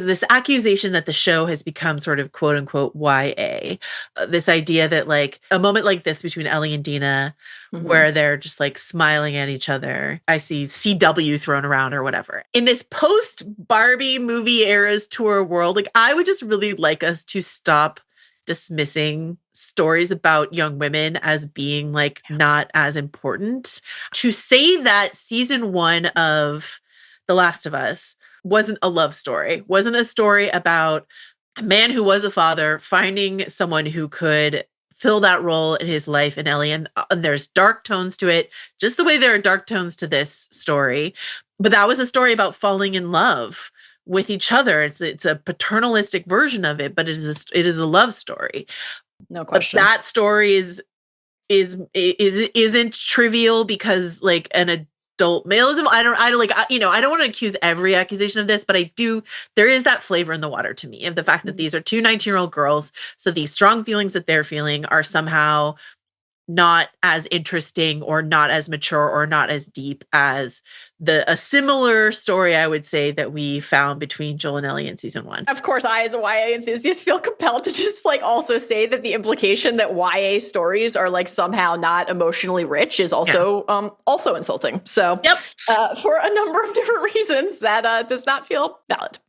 This accusation that the show has become sort of quote unquote YA. This idea that like a moment like this between Ellie and Dina, where they're just like smiling at each other. I see CW thrown around or whatever. In this post Barbie movie eras tour world, like I would just really like us to stop dismissing stories about young women as being like not as important. To say that season 1 of The Last of Us wasn't a love story, wasn't a story about a man who was a father finding someone who could fill that role in his life in Ellie. And there's dark tones to it, just the way there are dark tones to this story. But that was a story about falling in love with each other. It's a paternalistic version of it, but it is a love story. No But question. that story isn't trivial because like an adult maleism. I don't like, I don't want to accuse every accusation of this, but there is that flavor in the water to me of the fact that these are two 19-year-old girls. So these strong feelings that they're feeling are somehow not as interesting or not as mature or not as deep as a similar story, I would say, that we found between Joel and Ellie in season 1. Of course, I, as a YA enthusiast, feel compelled to just like also say that the implication that YA stories are like somehow not emotionally rich is also also insulting. So, Yep. for a number of different reasons, that does not feel valid.